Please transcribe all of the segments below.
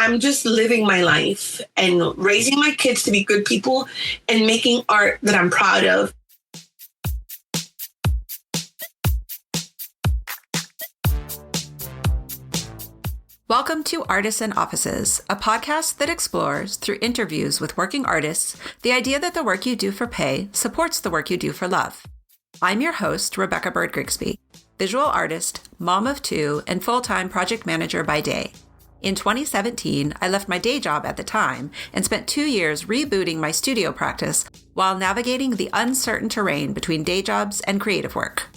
I'm just living my life and raising my kids to be good people and making art that I'm proud of. Welcome to Artists and Offices, a podcast that explores, through interviews with working artists, the idea that the work you do for pay supports the work you do for love. I'm your host, Rebecca Bird-Grigsby, visual artist, mom of two, and full-time project manager by day. In 2017, I left my day job at the time and spent 2 years rebooting my studio practice while navigating the uncertain terrain between day jobs and creative work.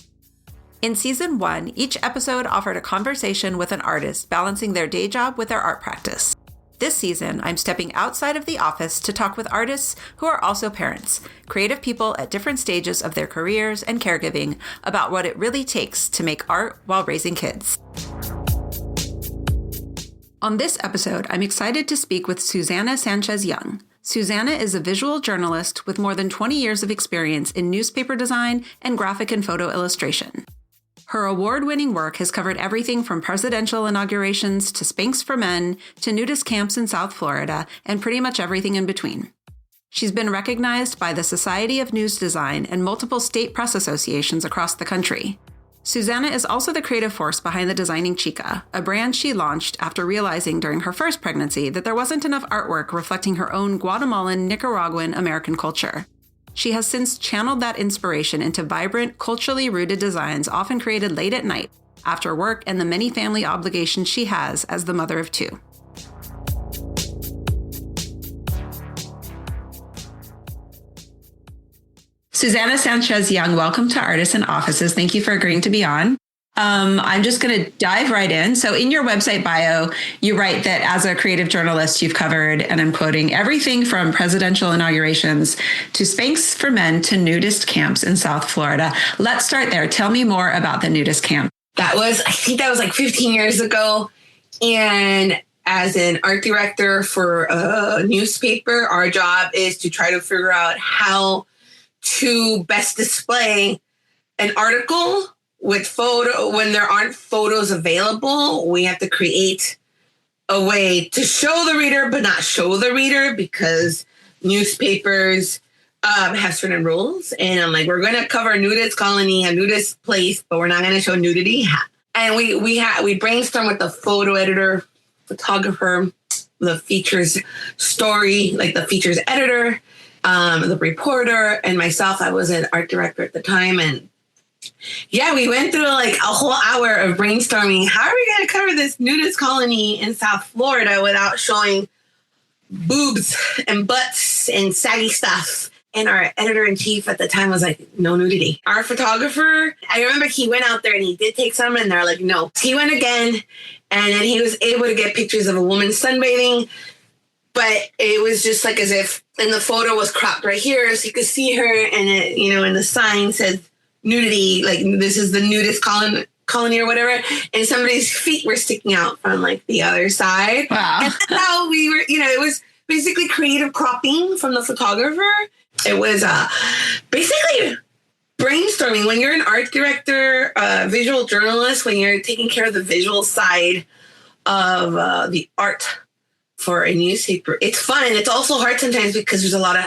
In Season 1, each episode offered a conversation with an artist balancing their day job with their art practice. This season, I'm stepping outside of the office to talk with artists who are also parents, creative people at different stages of their careers and caregiving about what it really takes to make art while raising kids. On this episode, I'm excited to speak with Susana Sanchez-Young. Susana is a visual journalist with more than 20 years of experience in newspaper design and graphic and photo illustration. Her award-winning work has covered everything from presidential inaugurations to Spanx for Men to nudist camps in South Florida and pretty much everything in between. She's been recognized by the Society of News Design and multiple state press associations across the country. Susana is also the creative force behind the Designing Chica, a brand she launched after realizing during her first pregnancy that there wasn't enough artwork reflecting her own Guatemalan, Nicaraguan American culture. She has since channeled that inspiration into vibrant, culturally rooted designs often created late at night, after work and the many family obligations she has as the mother of two. Susana Sanchez-Young, welcome to Artists and Offices. Thank you for agreeing to be on. I'm just going to dive right in. So in your website bio, you write that as a creative journalist, you've covered, and I'm quoting, everything from presidential inaugurations to Spanx for Men to nudist camps in South Florida. Let's start there. Tell me more about the nudist camp. I think that was like 15 years ago. And as an art director for a newspaper, our job is to try to figure out how to best display an article with photo. When there aren't photos available, we have to create a way to show the reader, but not show the reader, because newspapers have certain rules. And I'm like, we're going to cover a nudist colony, a nudist place, but we're not going to show nudity. And we brainstormed with the photo editor, photographer, the features story, like the features editor, the reporter, and myself. I was an art director at the time. And yeah, we went through like a whole hour of brainstorming. How are we going to cover this nudist colony in South Florida without showing boobs and butts and saggy stuff? And our editor-in-chief at the time was like, no nudity. Our photographer, I remember he went out there and he did take some, and they're like, no. He went again, and then he was able to get pictures of a woman sunbathing. But it was just like as if, and the photo was cropped right here so you could see her, and it, and the sign said nudity, like this is the nudist colony or whatever, and somebody's feet were sticking out from like the other side. Wow. And that's how we were, it was basically creative cropping from the photographer. It was basically brainstorming. When you're an art director, visual journalist, when you're taking care of the visual side of the art for a newspaper, it's fun. It's also hard sometimes because there's a lot of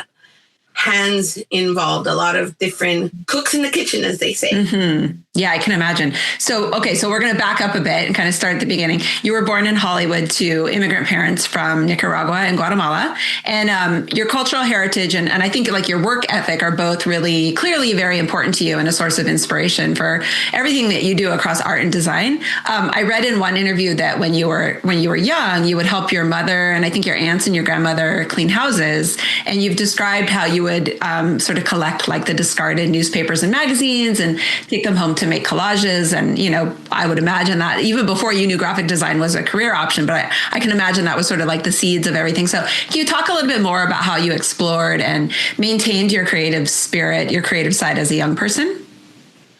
hands involved, a lot of different cooks in the kitchen, as they say. Mm-hmm. Yeah, I can imagine. So we're going to back up a bit and kind of start at the beginning. You were born in Hollywood to immigrant parents from Nicaragua and Guatemala, and your cultural heritage and I think like your work ethic are both really clearly very important to you and a source of inspiration for everything that you do across art and design. I read in one interview that when you were young, you would help your mother and I think your aunts and your grandmother clean houses, and you've described how you would sort of collect like the discarded newspapers and magazines and take them home to make collages. And, I would imagine that even before you knew graphic design was a career option, but I can imagine that was sort of like the seeds of everything. So can you talk a little bit more about how you explored and maintained your creative spirit, your creative side as a young person?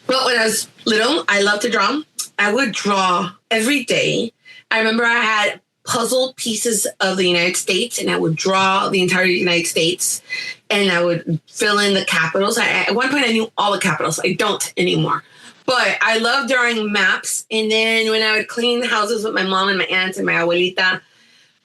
Well, when I was little, I loved to draw. I would draw every day. I remember I had puzzle pieces of the United States, and I would draw the entire United States, and I would fill in the capitals. At one point, I knew all the capitals. I don't anymore. But I love drawing maps. And then when I would clean houses with my mom and my aunts and my abuelita,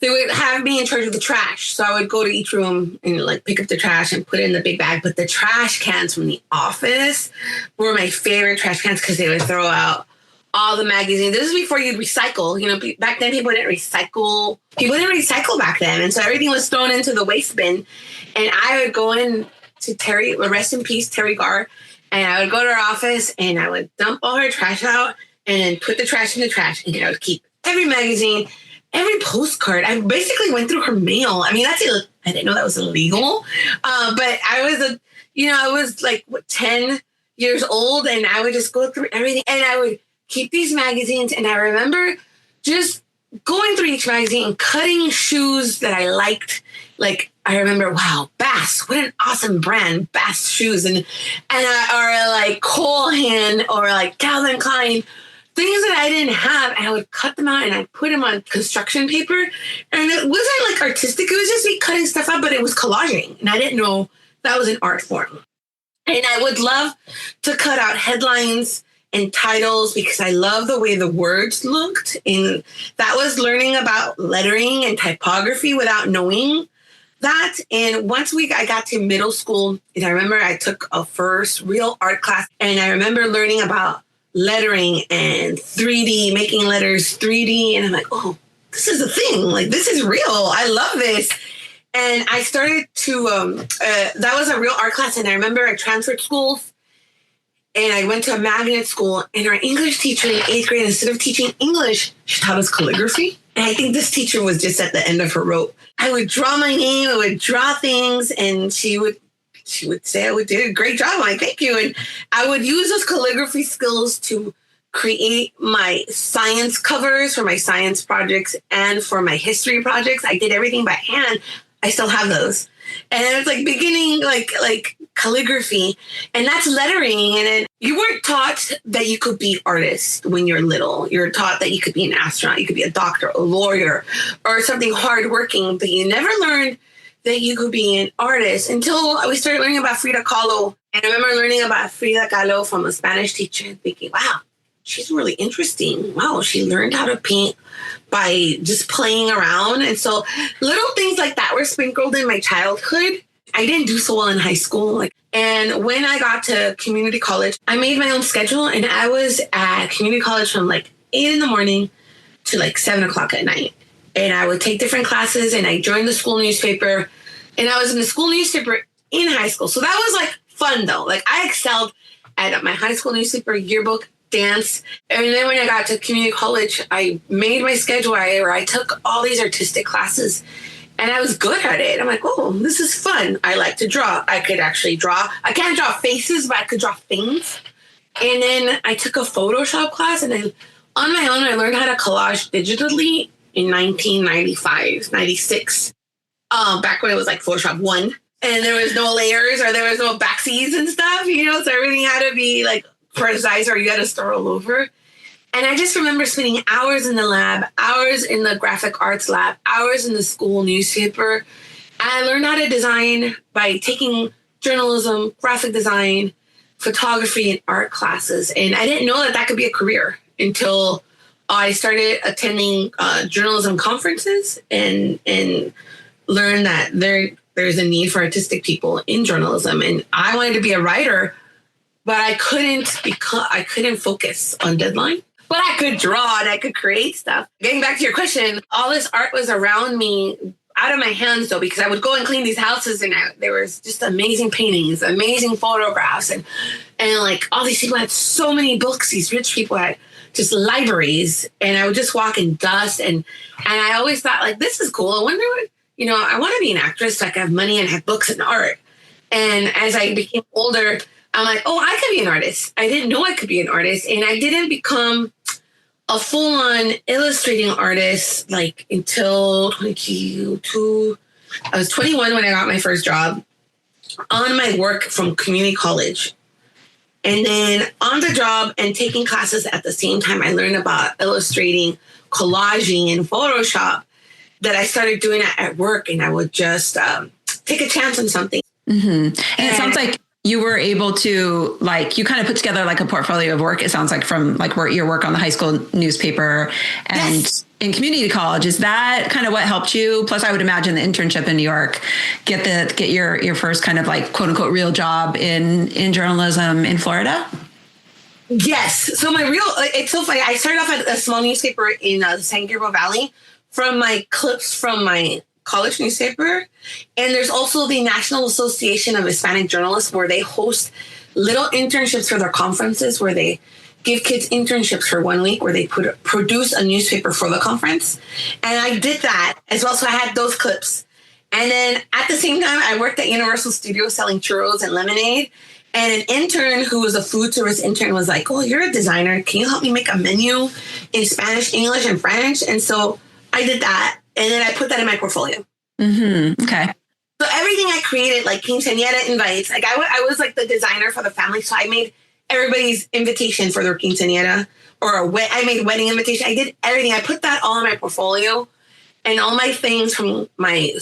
they would have me in charge of the trash. So I would go to each room and like pick up the trash and put it in the big bag. But the trash cans from the office were my favorite trash cans because they would throw out all the magazines. This is before you'd recycle. You know, back then people didn't recycle. People didn't recycle back then. And so everything was thrown into the waste bin. And I would go in to Terry, rest in peace, Terry Garr. And I would go to her office and I would dump all her trash out and then put the trash in the trash. And I would keep every magazine, every postcard. I basically went through her mail. I mean, I didn't know that was illegal. But I was like 10 years old, and I would just go through everything, and I would keep these magazines. And I remember just going through each magazine and cutting shoes that I liked. Like, I remember, wow, Bass, what an awesome brand, Bass shoes. Or like Cole Hand or like Calvin Klein. Things that I didn't have, and I would cut them out and I'd put them on construction paper. And it wasn't like artistic. It was just me cutting stuff out, but it was collaging. And I didn't know that was an art form. And I would love to cut out headlines and titles because I love the way the words looked. And that was learning about lettering and typography without knowing that. And once I got to middle school, and I remember I took a first real art class, and I remember learning about lettering and 3D, making letters 3D. And I'm like, oh, this is a thing. Like, this is real. I love this. And I started to, that was a real art class. And I remember I transferred schools and I went to a magnet school, and our English teacher in 8th grade, instead of teaching English, she taught us calligraphy. And I think this teacher was just at the end of her rope. I would draw my name, I would draw things, and she would say I did a great job. I'm like, thank you. And I would use those calligraphy skills to create my science covers for my science projects and for my history projects. I did everything by hand. I still have those. And it was like beginning like calligraphy, and that's lettering. And then you weren't taught that you could be artist when you're little. You're taught that you could be an astronaut, you could be a doctor, a lawyer, or something hardworking, but you never learned that you could be an artist until we started learning about Frida Kahlo. And I remember learning about Frida Kahlo from a Spanish teacher and thinking, wow, she's really interesting. Wow, she learned how to paint by just playing around. And so little things like that were sprinkled in my childhood. I didn't do so well in high school. And when I got to community college, I made my own schedule, and I was at community college from like 8 a.m. to like 7 o'clock at night. And I would take different classes, and I joined the school newspaper, and I was in the school newspaper in high school. So that was like fun though. Like, I excelled at my high school newspaper, yearbook, dance. And then when I got to community college, I made my schedule where I took all these artistic classes, and I was good at it. I'm like, oh, this is fun. I like to draw. I could actually draw. I can't draw faces, but I could draw things. And then I took a Photoshop class, and then on my own, I learned how to collage digitally in 1995, 96, back when it was like Photoshop 1, and there was no layers or there was no backsies and stuff, so everything had to be like precise or you had to start all over. And I just remember spending hours in the lab, hours in the graphic arts lab, hours in the school newspaper. I learned how to design by taking journalism, graphic design, photography, and art classes. And I didn't know that could be a career until I started attending journalism conferences and learned that there's a need for artistic people in journalism. And I wanted to be a writer, but I couldn't focus on deadline. But I could draw and I could create stuff. Getting back to your question, all this art was around me, out of my hands though, because I would go and clean these houses, and there was just amazing paintings, amazing photographs, and like all these people had so many books. These rich people had just libraries, and I would just walk in dust, and I always thought, like, this is cool. I wonder what, I want to be an actress so I can have money and have books and art. And as I became older, I'm like, oh, I could be an artist. I didn't know I could be an artist, and I didn't become a full-on illustrating artist like until 22. I was 21 when I got my first job on my work from community college. And then on the job and taking classes at the same time, I learned about illustrating, collaging, and Photoshop, that I started doing it at work, and I would just take a chance on something. Mm-hmm. And it sounds like you were able to, like, you kind of put together like a portfolio of work, it sounds like, from like your work on the high school newspaper and in community college. Is that kind of what helped you? Plus, I would imagine the internship in New York, get your first kind of like quote unquote real job in journalism in Florida? Yes. So it's so funny. I started off at a small newspaper in the San Gabriel Valley from my clips from my college newspaper. And there's also the National Association of Hispanic Journalists, where they host little internships for their conferences, where they give kids internships for 1 week, where they produce a newspaper for the conference. And I did that as well. So I had those clips. And then at the same time, I worked at Universal Studios selling churros and lemonade. And an intern who was a food service intern was like, "Oh, you're a designer. Can you help me make a menu in Spanish, English, and French?" And so I did that. And then I put that in my portfolio. Mm-hmm. Okay. So everything I created, like quinceañera invites, like I was like the designer for the family. So I made everybody's invitation for their quinceañera, or I made wedding invitation. I did everything. I put that all in my portfolio, and all my things from my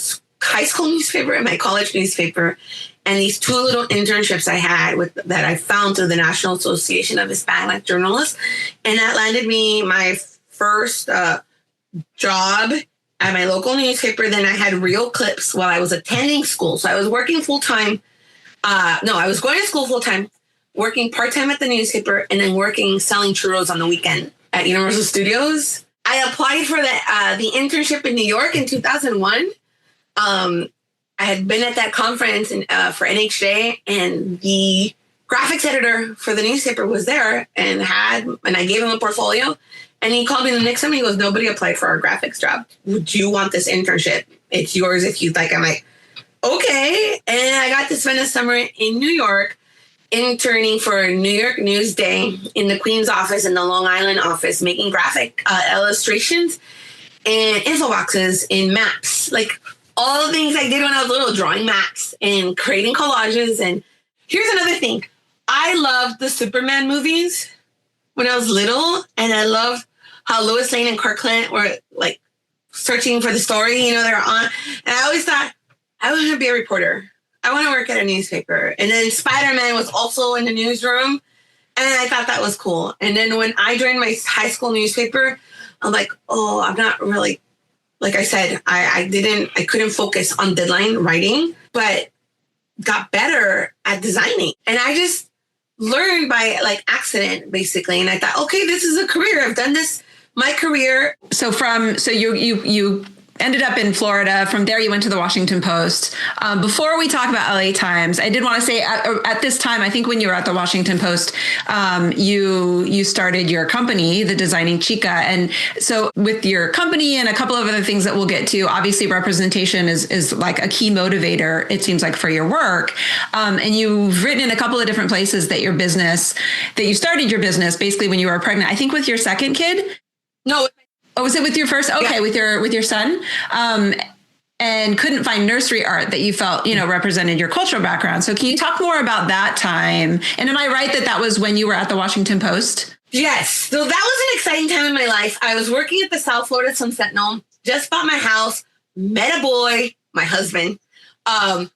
high school newspaper and my college newspaper, and these 2 little internships I had that I found through the National Association of Hispanic Journalists. And that landed me my first job at my local newspaper. Then I had real clips while I was attending school. So I was working full time. I was going to school full time, working part time at the newspaper, and then selling churros on the weekend at Universal Studios. I applied for the internship in New York in 2001. I had been at that conference for NHJ, and the graphics editor for the newspaper was there, and I gave him a portfolio. And he called me the next time, and he goes, "Nobody applied for our graphics job. Would you want this internship? It's yours if you'd like." I'm like, "Okay." And I got to spend a summer in New York interning for New York Newsday in the Queens office and the Long Island office, making graphic illustrations and info boxes in maps. Like all the things I did when I was little, drawing maps and creating collages. And here's another thing. I loved the Superman movies when I was little, and I loved how Lois Lane and Clark Kent were like searching for the story, they were on. And I always thought, I want to be a reporter. I want to work at a newspaper. And then Spider-Man was also in the newsroom, and I thought that was cool. And then when I joined my high school newspaper, I'm like, oh, I'm not really, like I said, I couldn't focus on deadline writing, but got better at designing. And I just learned by like accident, basically. And I thought, okay, this is a career. I've done this my career. So you ended up in Florida. From there, you went to the Washington Post. Before we talk about LA Times, I did want to say at this time, I think when you were at the Washington Post, you started your company, The Designing Chica. And so with your company and a couple of other things that we'll get to, obviously representation is like a key motivator, it seems like, for your work. And you've written in a couple of different places that you started your business basically when you were pregnant, I think with your second kid? No. Oh, was it with your first? Okay, yeah. with your son, and couldn't find nursery art that you felt represented your cultural background. So can you talk more about that time? And am I right that was when you were at the Washington Post? Yes. So that was an exciting time in my life. I was working at the South Florida Sun Sentinel. Just bought my house, met a boy, my husband, and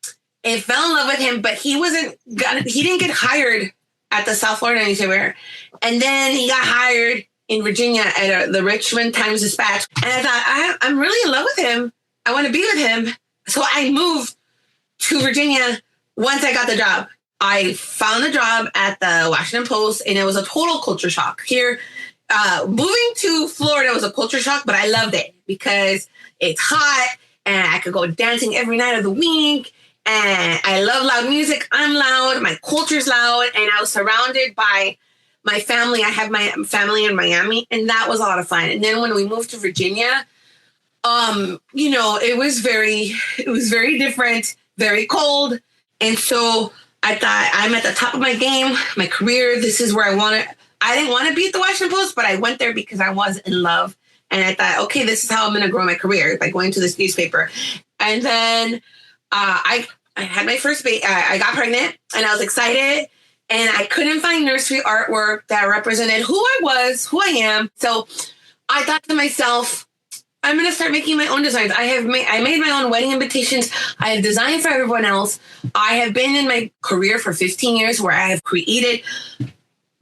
fell in love with him. But he didn't get hired at the South Florida newspaper, and then he got hired in Virginia at the Richmond Times-Dispatch. And I thought, I'm really in love with him. I want to be with him. So I moved to Virginia once I got the job. I found a job at the Washington Post, and it was a total culture shock. Here, moving to Florida was a culture shock, but I loved it because it's hot, and I could go dancing every night of the week. And I love loud music. I'm loud. My culture's loud. And I was surrounded by my family. I have my family in Miami, and that was a lot of fun. And then when we moved to Virginia, it was very different, very cold. And so I thought, I'm at the top of my game, my career. This is where I want to. I didn't want to be at the Washington Post, but I went there because I was in love. And I thought, okay, this is how I'm going to grow my career by going to this newspaper. And then I had my first baby. I got pregnant, and I was excited. And I couldn't find nursery artwork that represented who I was, who I am. So I thought to myself, I'm going to start making my own designs. I made my own wedding invitations. I have designed for everyone else. I have been in my career for 15 years where I have created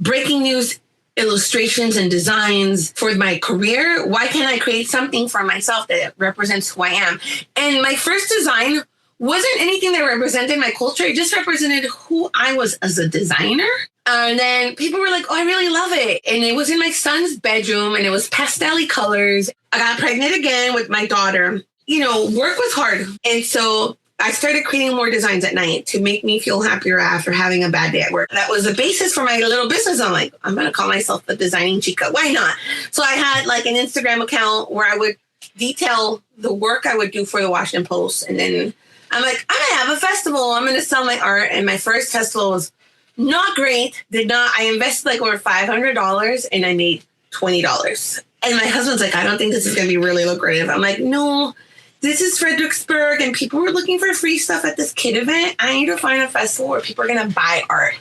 breaking news illustrations and designs for my career. Why can't I create something for myself that represents who I am? And my first design wasn't anything that represented my culture. It just represented who I was as a designer. And then people were like, oh, I really love it. And it was in my son's bedroom and it was pastel-y colors. I got pregnant again with my daughter. You know, work was hard. And so I started creating more designs at night to make me feel happier after having a bad day at work. That was the basis for my little business. I'm like, I'm going to call myself the Designing Chica. Why not? So I had like an Instagram account where I would detail the work I would do for the Washington Post. And then I'm like, I'm going to have a festival. I'm going to sell my art. And my first festival was not great. I invested like over $500 and I made $20. And my husband's like, I don't think this is going to be really lucrative. I'm like, no, this is Fredericksburg and people were looking for free stuff at this kid event. I need to find a festival where people are going to buy art.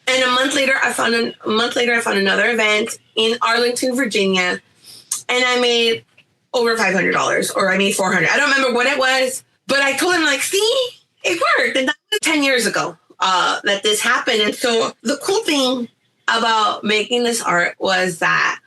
And a month later, I found another event in Arlington, Virginia. And I made over $500 or I made $400. I don't remember what it was, but I told him like, see, it worked. And that was 10 years ago. That this happened. And so the cool thing about making this art was that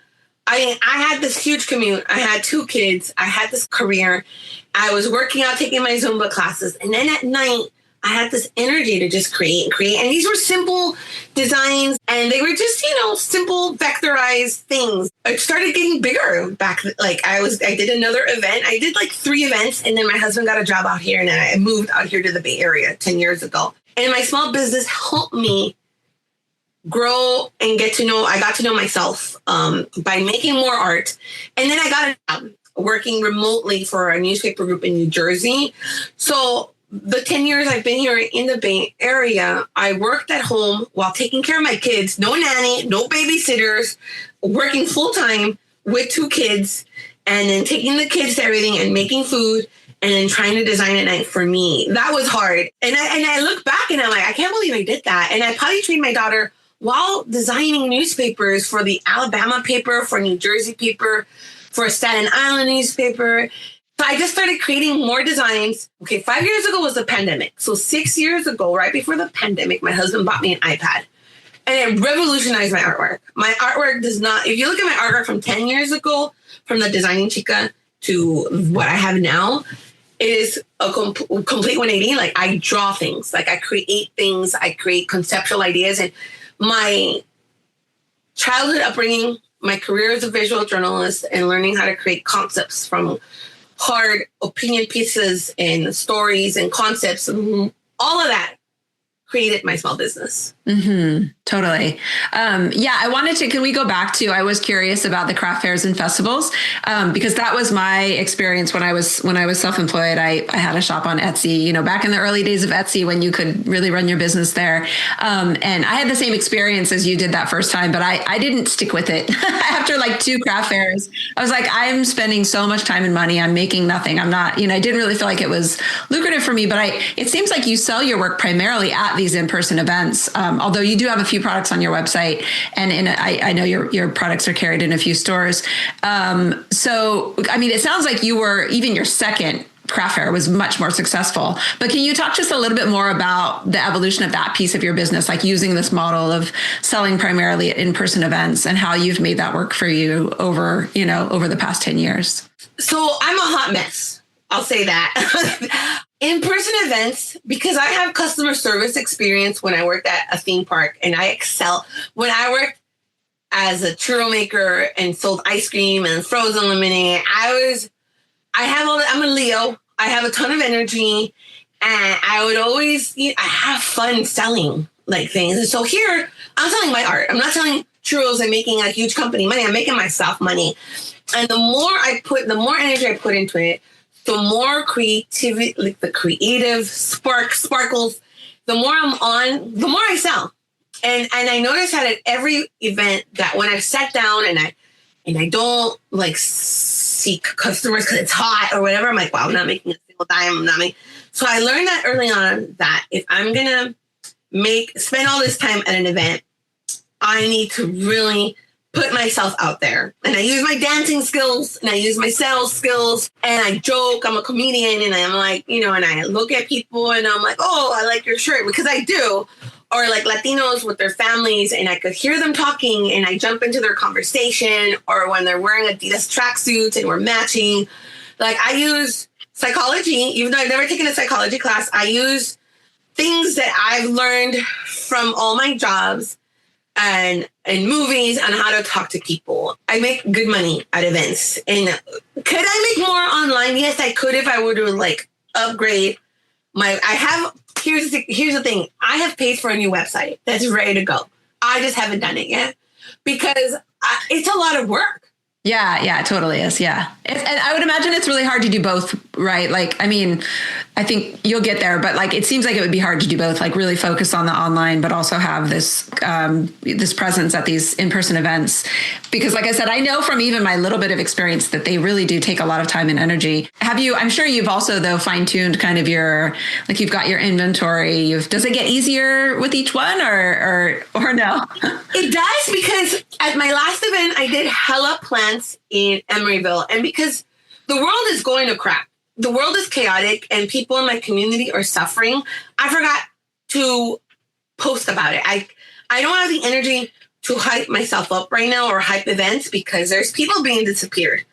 I had this huge commute. I had 2 kids. I had this career. I was working out, taking my Zumba classes. And then at night, I had this energy to just create. And these were simple designs and they were just, simple vectorized things. It started getting bigger back. Like I did another event. I did like 3 events and then my husband got a job out here and then I moved out here to the Bay Area 10 years ago. And my small business helped me grow and I got to know myself by making more art. And then I got a job working remotely for a newspaper group in New Jersey. So the 10 years I've been here in the Bay Area, I worked at home while taking care of my kids, no nanny, no babysitters, working full time with 2 kids, and then taking the kids to everything and making food. And then trying to design at night for me. That was hard. And I look back and I'm like, I can't believe I did that. And I potty trained my daughter while designing newspapers for the Alabama paper, for New Jersey paper, for a Staten Island newspaper. So I just started creating more designs. Okay, 5 years ago was the pandemic. So 6 years ago, right before the pandemic, my husband bought me an iPad. And it revolutionized my artwork. My artwork does not, if you look at my artwork from 10 years ago, from the Designing Chica to what I have now, it is a complete 180. Like I draw things, like I create things, I create conceptual ideas. And my childhood upbringing, my career as a visual journalist and learning how to create concepts from hard opinion pieces and stories and concepts, all of that created my small business. Mm-hmm. Totally. I wanted to, can we go back to, I was curious about the craft fairs and festivals, because that was my experience when I was self-employed. I had a shop on Etsy, back in the early days of Etsy when you could really run your business there. And I had the same experience as you did that first time, but I didn't stick with it. After like 2 craft fairs, I was like, I'm spending so much time and money. I'm making nothing. I'm not, I didn't really feel like it was lucrative for me, but it seems like you sell your work primarily at these in-person events. Although you do have a few products on your website, and I know your products are carried in a few stores. So, I mean, it sounds like even your second craft fair was much more successful. But can you talk just a little bit more about the evolution of that piece of your business, like using this model of selling primarily at in-person events and how you've made that work for you over the past 10 years? So I'm a hot mess. I'll say that. In-person events, because I have customer service experience when I worked at a theme park, and I excel. When I worked as a churro maker and sold ice cream and frozen lemonade, I'm a Leo. I have a ton of energy, and I have fun selling like things. And so here, I'm selling my art. I'm not selling churros and making a huge company money. I'm making myself money. And the more energy I put into it, the more creativity, like the creative sparkles, the more I'm on, the more I sell. And I noticed that at every event that when I sat down and I don't like seek customers because it's hot or whatever, I'm like, wow, I'm not making a single dime. So I learned that early on that if I'm going to spend all this time at an event, I need to really put myself out there. And I use my dancing skills and I use my sales skills and I joke. I'm a comedian and I'm like, you know, and I look at people and I'm like, oh, I like your shirt, because I do. Or like Latinos with their families, and I could hear them talking and I jump into their conversation, or when they're wearing Adidas tracksuits and we're matching. Like, I use psychology, even though I've never taken a psychology class, I use things that I've learned from all my jobs and movies on how to talk to people. I make good money at events. And could I make more online? Yes, I could if I were to like upgrade here's the thing. I have paid for a new website that's ready to go. I just haven't done it yet because it's a lot of work. Yeah, it totally is. Yeah. And I would imagine it's really hard to do both, right? Like, I mean, I think you'll get there, but like, it seems like it would be hard to do both, like really focus on the online, but also have this presence at these in-person events. Because like I said, I know from even my little bit of experience that they really do take a lot of time and energy. I'm sure you've also though fine-tuned kind of you've got your inventory. Does it get easier with each one or no? It does, because at my last event, I did hella plants in Emeryville. And because the world is going to crap, the world is chaotic and people in my community are suffering, I forgot to post about it. I don't have the energy to hype myself up right now or hype events, because there's people being disappeared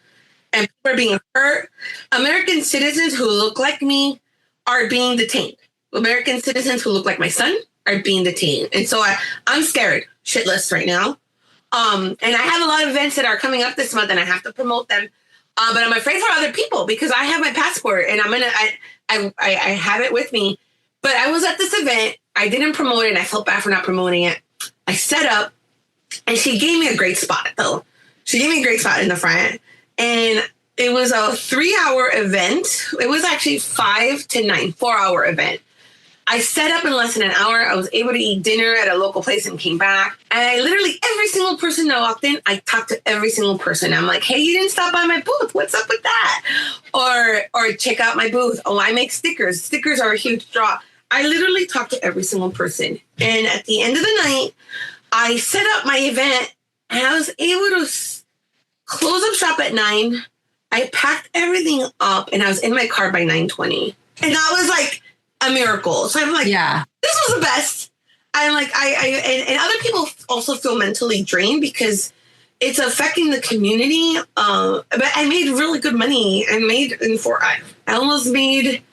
and people are being hurt. American citizens who look like me are being detained. American citizens who look like my son are being detained. And so I'm scared shitless right now. And I have a lot of events that are coming up this month and I have to promote them. But I'm afraid for other people because I have my passport and I have it with me. But I was at this event. I didn't promote it and I felt bad for not promoting it. I set up and she gave me a great spot though. She gave me a great spot in the front. And it was a 3-hour event. It was actually 5 to 9, 4-hour event. I set up in less than an hour. I was able to eat dinner at a local place and came back. And I literally, every single person that walked in, I talked to every single person. I'm like, hey, you didn't stop by my booth. What's up with that? Or check out my booth. Oh, I make stickers. Stickers are a huge draw. I literally talked to every single person. And at the end of the night, I set up my event and I was able to close up shop at 9. I packed everything up and I was in my car by 9:20. And that was like a miracle. So I'm like, yeah, this was the best. I'm like, and other people also feel mentally drained because it's affecting the community. But I made really good money. I almost made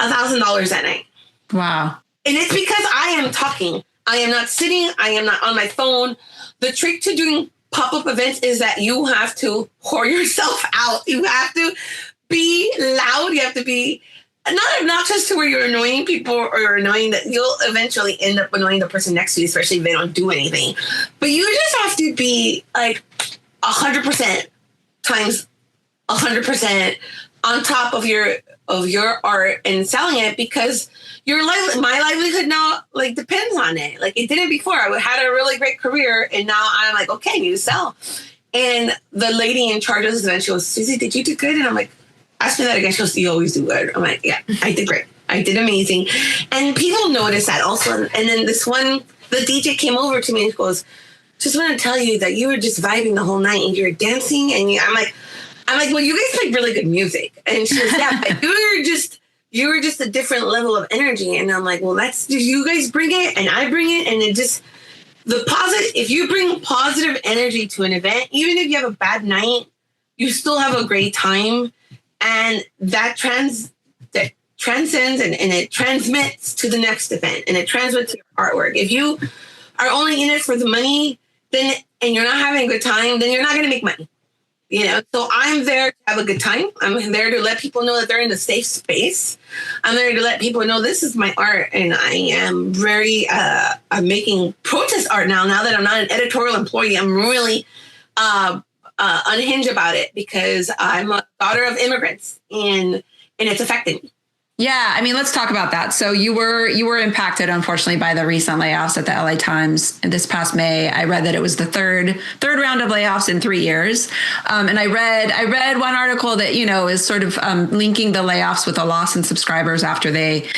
$1,000 that night. Wow. And it's because I am talking. I am not sitting. I am not on my phone. The trick to doing pop-up events is that you have to pour yourself out. You have to be loud. You have to be not obnoxious to where you're annoying people or you're annoying that you'll eventually end up annoying the person next to you, especially if they don't do anything. But you just have to be like 100% times 100% on top of your art and selling it, because my livelihood now like depends on it. Like it didn't before. I had a really great career and now I'm like, okay, I need to sell. And the lady in charge of this event, she goes, Susie, did you do good? And I'm like, ask me that again. She goes, you always do good. I'm like, yeah, I did great. I did amazing. And people noticed that also. And then the DJ came over to me and goes, just want to tell you that you were just vibing the whole night and you're dancing. And I'm like, well, you guys play really good music. And she goes, yeah, but you were just a different level of energy. And I'm like, well, you guys bring it and I bring it. And it just, if you bring positive energy to an event, even if you have a bad night, you still have a great time. And that transcends and it transmits to the next event and it transmits to your artwork. If you are only in it for the money, and you're not having a good time, then you're not going to make money. You know, so I'm there to have a good time. I'm there to let people know that they're in a safe space. I'm there to let people know this is my art. And I am I'm making protest art now that I'm not an editorial employee. I'm really unhinged about it because I'm a daughter of immigrants and it's affected me. Yeah, I mean, let's talk about that. So you were impacted, unfortunately, by the recent layoffs at the LA Times this past May. I read that it was the third round of layoffs in 3 years. And I read one article that, is sort of linking the layoffs with a loss in subscribers after the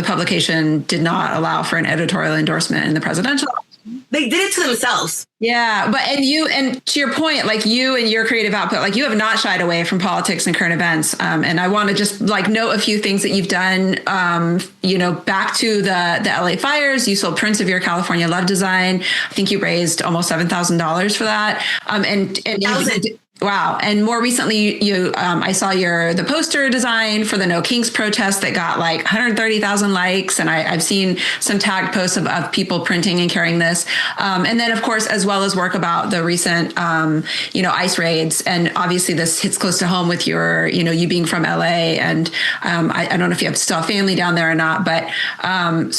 publication did not allow for an editorial endorsement in the presidential election. They did it to themselves. Yeah. And to your point, like you and your creative output, like you have not shied away from politics and current events. And I want to just like note a few things that you've done, back to the LA fires. You sold prints of your California love design. I think you raised almost $7,000 for that. Wow. And more recently, I saw the poster design for the No Kings protest that got like 130,000 likes. And I've seen some tagged posts of people printing and carrying this. And then, of course, as well as work about the recent, ICE raids. And obviously this hits close to home with you being from LA. And I don't know if you have still a family down there or not. But on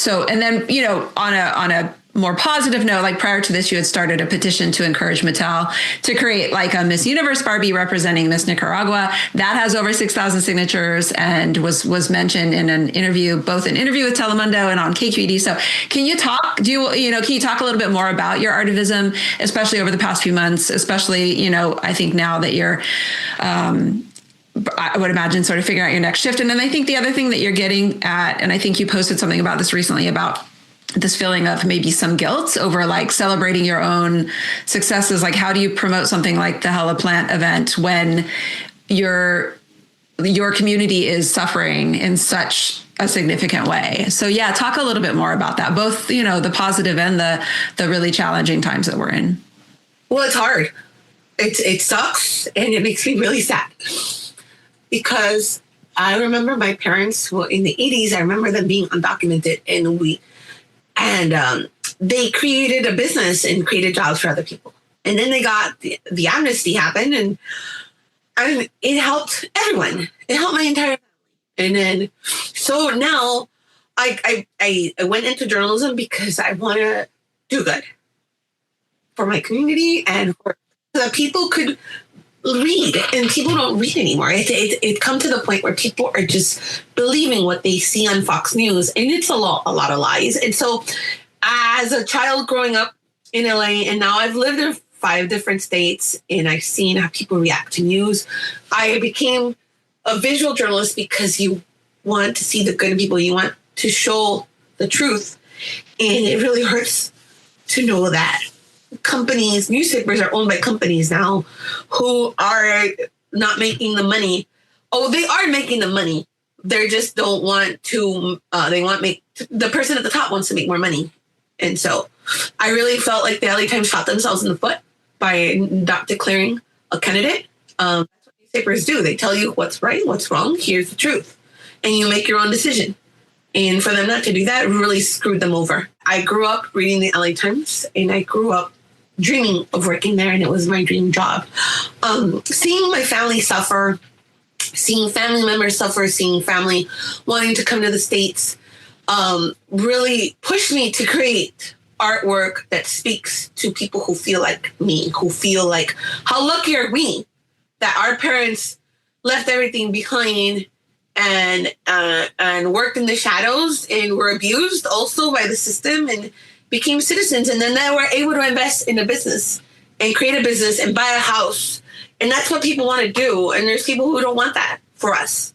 a more positive note, like prior to this, you had started a petition to encourage Mattel to create like a Miss Universe Barbie representing Miss Nicaragua. That has over 6,000 signatures and was mentioned in an interview, both an interview with Telemundo and on KQED. So can you talk a little bit more about your artivism, especially over the past few months, especially, I think now that you're, I would imagine sort of figuring out your next shift. And then I think the other thing that you're getting at, and I think you posted something about this recently about this feeling of maybe some guilt over like celebrating your own successes. Like, how do you promote something like the Hella Plant event when your community is suffering in such a significant way? So yeah, talk a little bit more about that, both, the positive and the really challenging times that we're in. Well, it's hard. It sucks. And it makes me really sad because I remember my parents in the 80s, I remember them being undocumented and they created a business and created jobs for other people. And then they got the amnesty happened and it helped everyone. It helped my entire family. And then, so now I went into journalism because I want to do good for my community and for so that people could read, and people don't read anymore. It come to the point where people are just believing what they see on Fox News, and it's a lot of lies. And so as a child growing up in LA, and now I've lived in 5 different states, and I've seen how people react to news, I became a visual journalist because you want to see the good in people. You want to show the truth. And it really hurts to know that newspapers are owned by companies now who are not making the money. Oh, they are making the money. They just don't want to, the person at the top wants to make more money. And so I really felt like the LA Times shot themselves in the foot by not declaring a candidate. That's what newspapers do. They tell you what's right, what's wrong. Here's the truth. And you make your own decision. And for them not to do that really screwed them over. I grew up reading the LA Times, and I grew up dreaming of working there, and it was my dream job. Seeing my family suffer, seeing family members suffer, seeing family wanting to come to the States really pushed me to create artwork that speaks to people who feel like me, who feel like, how lucky are we that our parents left everything behind and worked in the shadows and were abused also by the system and became citizens. And then they were able to invest in a business and create a business and buy a house. And that's what people want to do. And there's people who don't want that for us,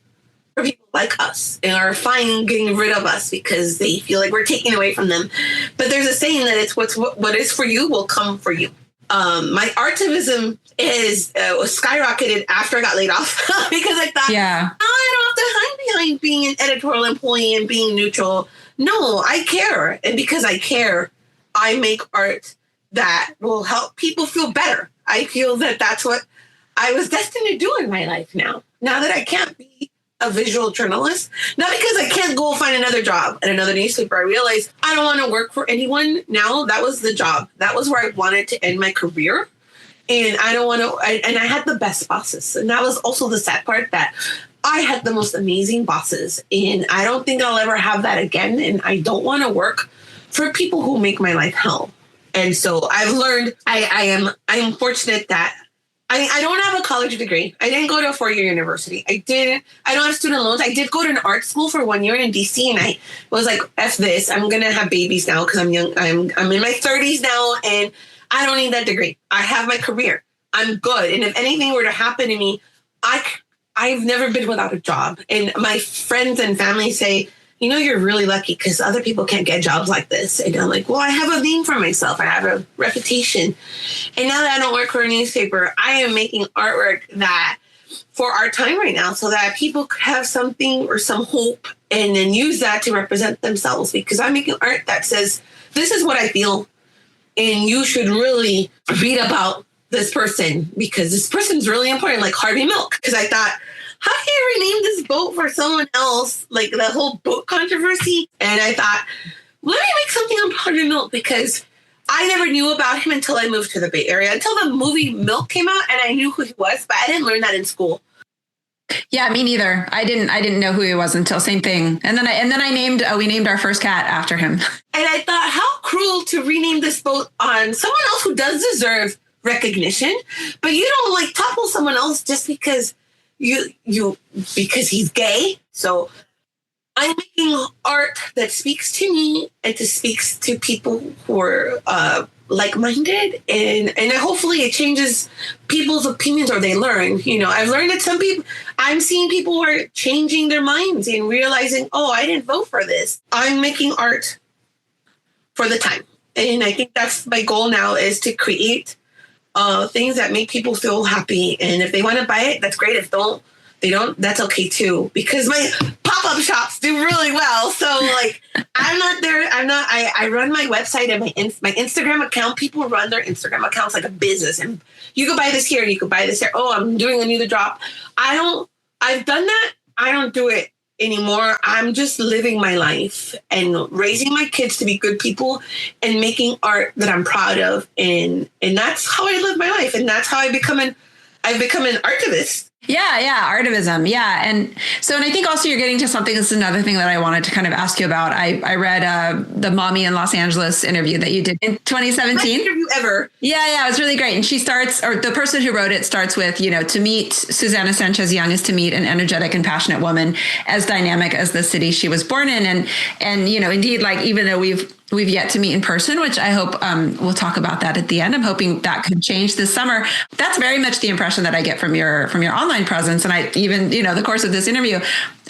for people like us, and are fine getting rid of us because they feel like we're taking away from them. But there's a saying that it's what is for you will come for you. My artivism was skyrocketed after I got laid off because I thought, I don't have to hide behind being an editorial employee and being neutral. No, I care. And because I care, I make art that will help people feel better. I feel that that's what I was destined to do in my life now. Now that I can't be a visual journalist, not because I can't go find another job at another newspaper. I realized I don't want to work for anyone now. That was the job. That was where I wanted to end my career. And I don't want to, and I had the best bosses. And that was also the sad part, that I had the most amazing bosses, and I don't think I'll ever have that again. And I don't want to work for people who make my life hell. And so I've learned I am fortunate that I don't have a college degree. I didn't go to a 4-year university. I don't have student loans. I did go to an art school for 1 year in DC, and I was like, F this, I'm going to have babies now because I'm young. I'm in my 30s now, and I don't need that degree. I have my career. I'm good. And if anything were to happen to me, I've never been without a job. And my friends and family say, you're really lucky because other people can't get jobs like this. And I'm like, well, I have a name for myself. I have a reputation. And now that I don't work for a newspaper, I am making artwork that for our time right now so that people could have something or some hope and then use that to represent themselves, because I'm making art that says, this is what I feel. And you should really read about this person because this person's really important, like Harvey Milk. Because I thought, how can you rename this boat for someone else? Like the whole boat controversy. And I thought, let me make something on Harvey Milk, because I never knew about him until I moved to the Bay Area, until the movie Milk came out, and I knew who he was, but I didn't learn that in school. Yeah, me neither. I didn't know who he was until same thing. And then we named our first cat after him. And I thought, how cruel to rename this boat on someone else who does deserve recognition, but you don't like topple someone else just because because he's gay. So I'm making art that speaks to me and that speaks to people who are like-minded, and hopefully it changes people's opinions, or they learn. I've learned that I'm seeing people who are changing their minds and realizing, oh, I didn't vote for this. I'm making art for the time. And I think that's my goal now, is to create things that make people feel happy. And if they want to buy it, that's great. If they don't, that's okay too. Because my pop-up shops do really well. So like, I'm not there. I run my website and my Instagram account. People run their Instagram accounts like a business. And you can buy this here, you can buy this here. Oh, I'm doing a new drop. I've done that. I don't do it anymore. I'm just living my life and raising my kids to be good people and making art that I'm proud of. And that's how I live my life. And that's how I've become an artivist. Yeah, artivism. Yeah. And I think also you're getting to something that's another thing that I wanted to kind of ask you about. I read the Mommy in Los Angeles interview that you did in 2017. Best interview ever. Yeah, it was really great. And she starts, or the person who wrote it starts with, to meet Susana Sanchez-Young is to meet an energetic and passionate woman as dynamic as the city she was born in. And indeed, like, even though we've yet to meet in person, which I hope we'll talk about that at the end. I'm hoping that could change this summer. That's very much the impression that I get from your online presence. And I even, the course of this interview.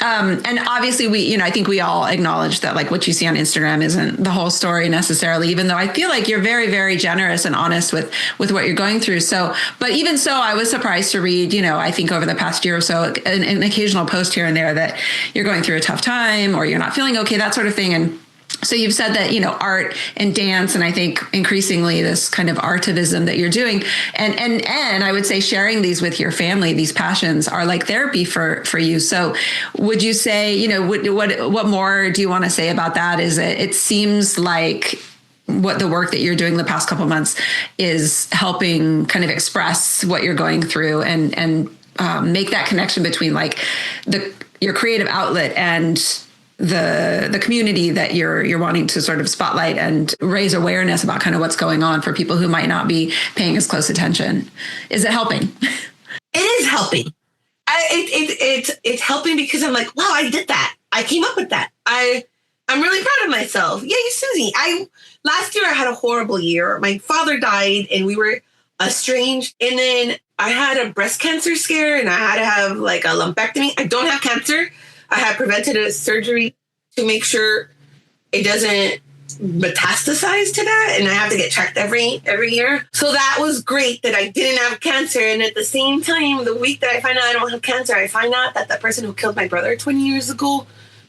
And obviously I think we all acknowledge that like what you see on Instagram isn't the whole story necessarily, even though I feel like you're very, very generous and honest with what you're going through. So, but even so, I was surprised to read, I think over the past year or so, an occasional post here and there that you're going through a tough time or you're not feeling okay, that sort of thing. And so you've said that, art and dance, and I think increasingly this kind of artivism that you're doing, and I would say sharing these with your family, these passions are like therapy for you. So would you say, what more do you want to say about that? Is it seems like what the work that you're doing the past couple of months is helping kind of express what you're going through and make that connection between like your creative outlet and the community that you're wanting to sort of spotlight and raise awareness about kind of what's going on for people who might not be paying as close attention. Is it helping? It is helping. It's helping because I'm like, wow, I did that. I came up with that. I'm really proud of myself. Yay, Susie. Last year I had a horrible year. My father died and we were estranged. And then I had a breast cancer scare and I had to have like a lumpectomy. I don't have cancer. I had preventative surgery to make sure it doesn't metastasize to that. And I have to get checked every year. So that was great that I didn't have cancer. And at the same time, the week that I find out I don't have cancer, I find out that the person who killed my brother 20 years ago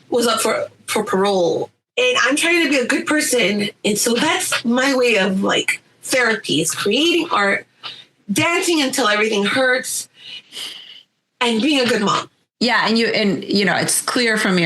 was up for parole. And I'm trying to be a good person. And so that's my way of like therapy, is creating art, dancing until everything hurts, and being a good mom. Yeah. And it's clear from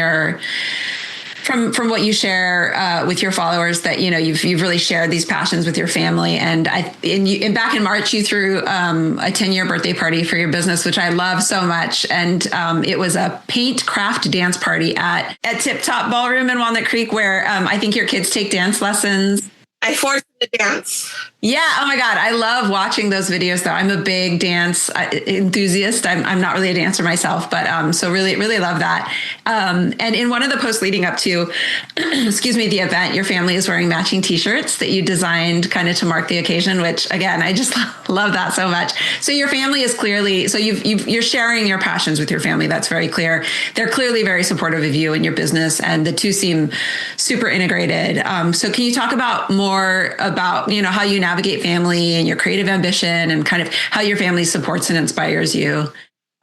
from what you share with your followers that, you've really shared these passions with your family. And back in March, you threw a 10-year birthday party for your business, which I love so much. And it was a paint craft dance party at Tip Top Ballroom in Walnut Creek, where I think your kids take dance lessons. I forced them to dance. Yeah. Oh my God. I love watching those videos though. I'm a big dance enthusiast. I'm not really a dancer myself, but so really, really love that. And in one of the posts leading up to, excuse me, the event, your family is wearing matching t-shirts that you designed kind of to mark the occasion, which again, I just love that so much. So your family is clearly, so you're sharing your passions with your family. That's very clear. They're clearly very supportive of you and your business, and the two seem super integrated. So can you talk about more about, how you navigate family and your creative ambition and kind of how your family supports and inspires you?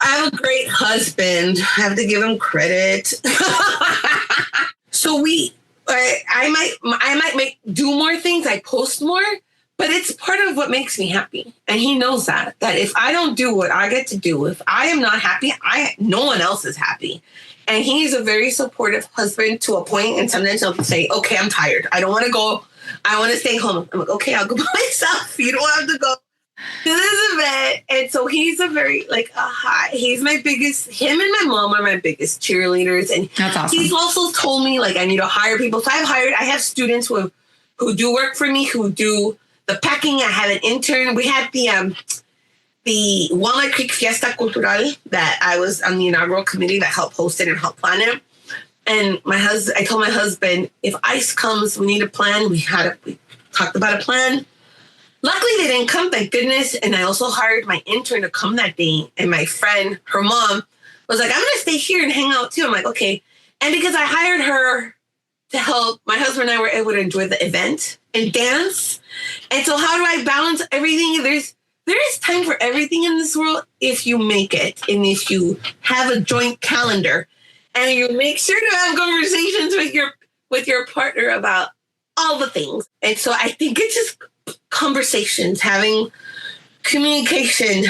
I have a great husband. I have to give him credit. So I might do more things. I post more, but it's part of what makes me happy. And he knows that if I don't do what I get to do, if I am not happy, no one else is happy. And he's a very supportive husband to a point. And sometimes he'll say, okay, I'm tired. I don't want to go. I want to stay home. I'm like, okay, I'll go by myself. You don't have to go to this event. And so he's a very he's my biggest, him and my mom are my biggest cheerleaders. And that's awesome. He's also told me I need to hire people. So I have students who do work for me, who do the packing. I have an intern. We had the Walnut Creek Fiesta Cultural that I was on the inaugural committee that helped host it and help plan it. And I told my husband, if ICE comes, we need a plan. We talked about a plan. Luckily, they didn't come, thank goodness. And I also hired my intern to come that day. And my friend, her mom, was like, I'm going to stay here and hang out too. I'm like, okay. And because I hired her to help, my husband and I were able to enjoy the event and dance. And so how do I balance everything? There is time for everything in this world if you make it. And if you have a joint calendar. And you make sure to have conversations with your partner about all the things. And so I think it's just conversations, having communication.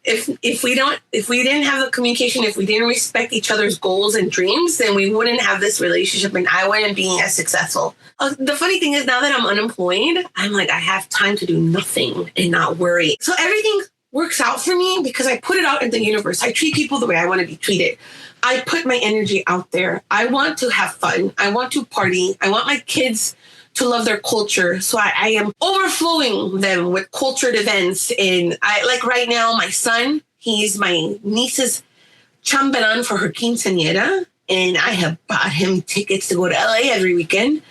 If we didn't have the communication, if we didn't respect each other's goals and dreams, then we wouldn't have this relationship and I wouldn't be as successful. The funny thing is now that I'm unemployed, I'm like, I have time to do nothing and not worry. So everything works out for me because I put it out in the universe. I treat people the way I want to be treated. I put my energy out there. I want to have fun. I want to party. I want my kids to love their culture. So I am overflowing them with cultured events. And right now, my son, he's my niece's chambelán for her quinceañera. And I have bought him tickets to go to LA every weekend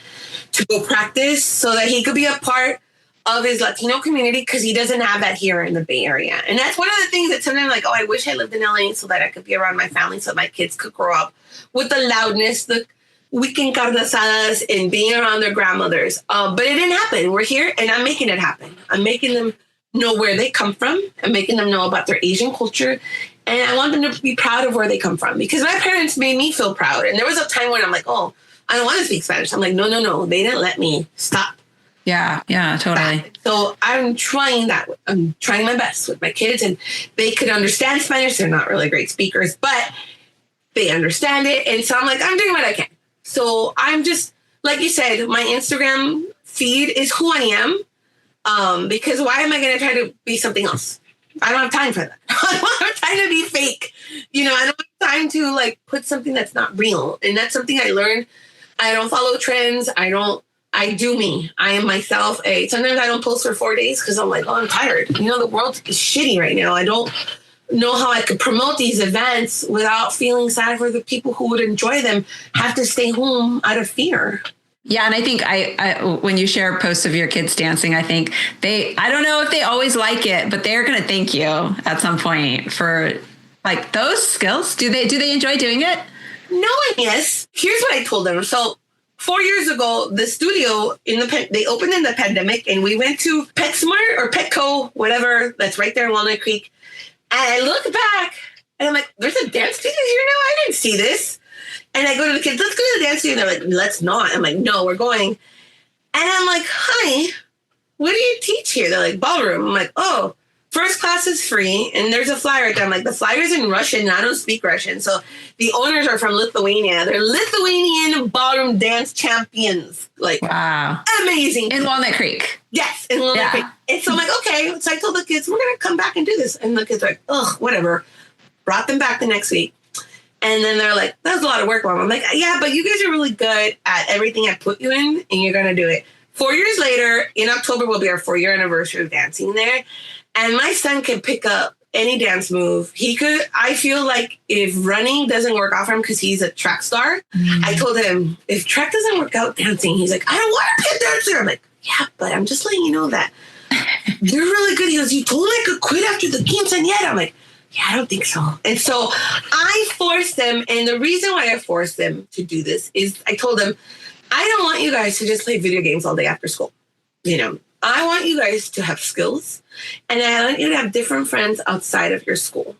to go practice so that he could be a part of his Latino community, because he doesn't have that here in the Bay Area. And that's one of the things that sometimes I wish I lived in LA so that I could be around my family, so my kids could grow up with the loudness, the weekend carne asadas, and being around their grandmothers. But it didn't happen. We're here, and I'm making it happen. I'm making them know where they come from. I'm making them know about their Asian culture. And I want them to be proud of where they come from, because my parents made me feel proud. And there was a time when I'm like, oh, I don't want to speak Spanish. I'm like, no. They didn't let me stop. Yeah, totally. So I'm trying that. I'm trying my best with my kids, and they could understand Spanish. They're not really great speakers, but they understand it. And so I'm like, I'm doing what I can. So I'm just, like you said, my Instagram feed is who I am, because why am I going to try to be something else? I don't have time for that. I don't have time to be fake. I don't have time to put something that's not real. And that's something I learned. I don't follow trends. I do me. I am myself. Sometimes I don't post for 4 days because I'm like, oh, I'm tired. The world is shitty right now. I don't know how I could promote these events without feeling sad for the people who would enjoy them, have to stay home out of fear. Yeah. And I think I when you share posts of your kids dancing, I think I don't know if they always like it, but they're going to thank you at some point for those skills. Do they enjoy doing it? No, yes. Here's what I told them. So 4 years ago, the studio they opened in the pandemic, and we went to PetSmart or Petco, whatever, that's right there in Walnut Creek. And I look back and I'm like, there's a dance studio here now? I didn't see this. And I go to the kids, let's go to the dance studio. And they're like, let's not. I'm like, no, we're going. And I'm like, honey, what do you teach here? They're like, ballroom. I'm like, oh, first class is free. And there's a flyer right there. I'm like, the flyer's in Russian, and I don't speak Russian. So the owners are from Lithuania. They're Lithuanian ballroom dance champions. Wow. Amazing. In Walnut Creek. Yes, in Walnut Creek. And so I'm like, okay. So I told the kids, we're going to come back and do this. And the kids are like, ugh, whatever. Brought them back the next week. And then they're like, that was a lot of work, Mom. I'm like, yeah, but you guys are really good at everything I put you in, and you're going to do it. 4 years later, in October, will be our 4-year anniversary of dancing there. And my son can pick up any dance move. I feel like if running doesn't work out for him because he's a track star, I told him, if track doesn't work out dancing, he's like, I don't want to be a dancer. I'm like, yeah, but I'm just letting you know that you're really good. He goes, you told me I could quit after the quinceañera. I'm like, yeah, I don't think so. And so I forced them. And the reason why I forced them to do this is I told them, I don't want you guys to just play video games all day after school. I want you guys to have skills, and I want you to have different friends outside of your school.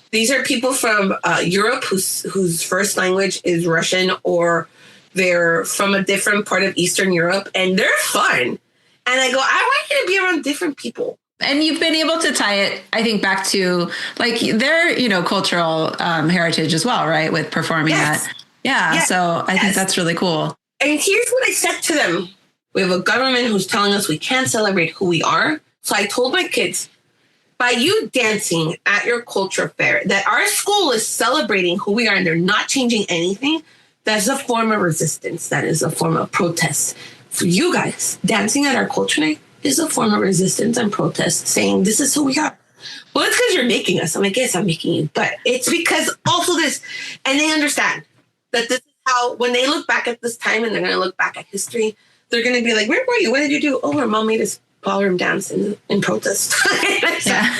These are people from Europe whose first language is Russian, or they're from a different part of Eastern Europe, and they're fun. And I go, I want you to be around different people. And you've been able to tie it, I think, back to like their, cultural heritage as well, right? With performing that. Yeah. Yes. So I think that's really cool. And here's what I said to them. We have a government who's telling us we can't celebrate who we are. So I told my kids, by you dancing at your culture fair, that our school is celebrating who we are and they're not changing anything, that's a form of resistance. That is a form of protest. For you guys, dancing at our culture night is a form of resistance and protest, saying this is who we are. Well, it's because you're making us. I'm like, yes, I'm making you. But it's because also this, and they understand that this is how, when they look back at this time and they're going to look back at history, they're going to be like, where were you? What did you do? Oh, our mom made us ballroom dance in protest. Yeah.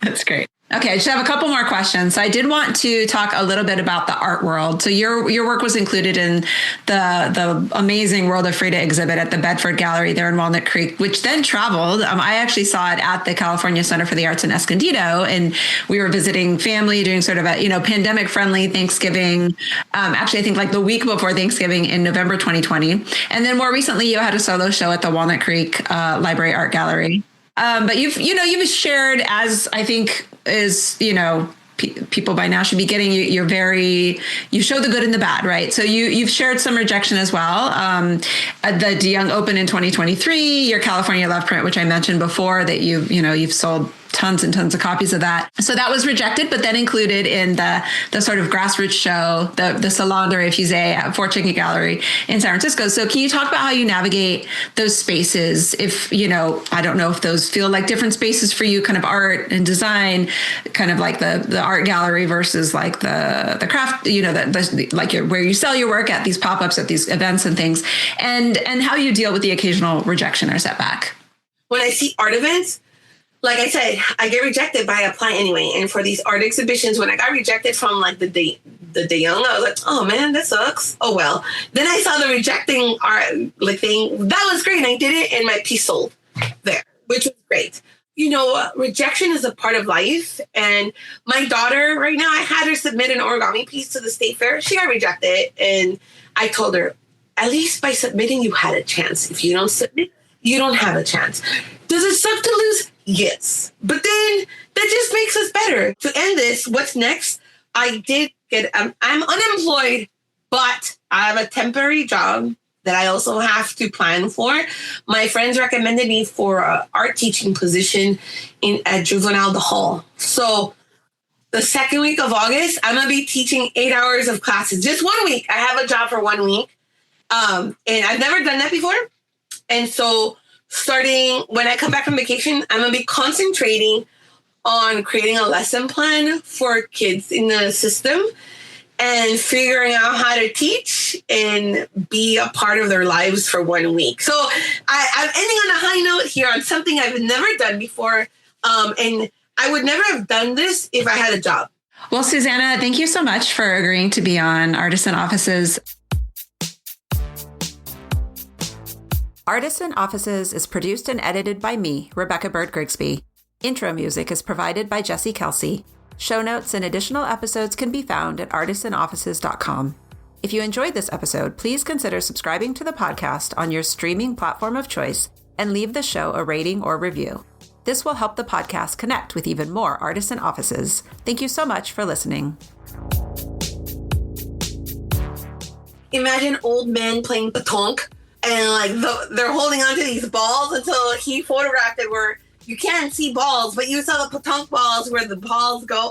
That's great. Okay, I just have a couple more questions. So I did want to talk a little bit about the art world. So your work was included in the amazing World of Frida exhibit at the Bedford Gallery there in Walnut Creek, which then traveled. I actually saw it at the California Center for the Arts in Escondido, and we were visiting family, doing sort of a pandemic-friendly Thanksgiving. Actually, I think like the week before Thanksgiving in November 2020, and then more recently, you had a solo show at the Walnut Creek Library Art Gallery. But you've shared, as I think is, people by now should be getting, you show the good and the bad, right? So you've shared some rejection as well. The DeYoung Open in 2023, your California Love print, which I mentioned before, that you've sold tons and tons of copies of that. So that was rejected, but then included in the sort of grassroots show, the Salon de Refusés at Fort Chicken Gallery in San Francisco. So can you talk about how you navigate those spaces? If, I don't know if those feel like different spaces for you, kind of art and design, kind of like the art gallery versus like the craft, where you sell your work at these pop-ups, at these events and things, and how you deal with the occasional rejection or setback. When I see art events, like I said, I get rejected, but I apply anyway. And for these art exhibitions, when I got rejected from like the DeYoung, I was like, oh man, that sucks. Oh well. Then I saw the rejecting art thing. That was great. And I did it and my piece sold there, which was great. Rejection is a part of life. And my daughter right now, I had her submit an origami piece to the state fair. She got rejected. And I told her, at least by submitting, you had a chance. If you don't submit, you don't have a chance. Does it suck to lose? Yes. But then that just makes us better. To end this, what's next? I did get, I'm unemployed, but I have a temporary job that I also have to plan for. My friends recommended me for an art teaching position at Juvenile de Hall. So the second week of August, I'm going to be teaching 8 hours of classes. Just 1 week. I have a job for 1 week. And I've never done that before. And so starting when I come back from vacation, I'm going to be concentrating on creating a lesson plan for kids in the system and figuring out how to teach and be a part of their lives for 1 week. So I'm ending on a high note here on something I've never done before. And I would never have done this if I had a job. Well, Susana, thank you so much for agreeing to be on Artisan Offices. Artisan Offices is produced and edited by me, Rebecca Bird Grigsby. Intro music is provided by Jesse Kelsey. Show notes and additional episodes can be found at artisanoffices.com. If you enjoyed this episode, please consider subscribing to the podcast on your streaming platform of choice and leave the show a rating or review. This will help the podcast connect with even more artisan offices. Thank you so much for listening. Imagine old men playing pétanque. And they're holding onto these balls until he photographed it where you can't see balls, but you saw the pétanque balls where the balls go.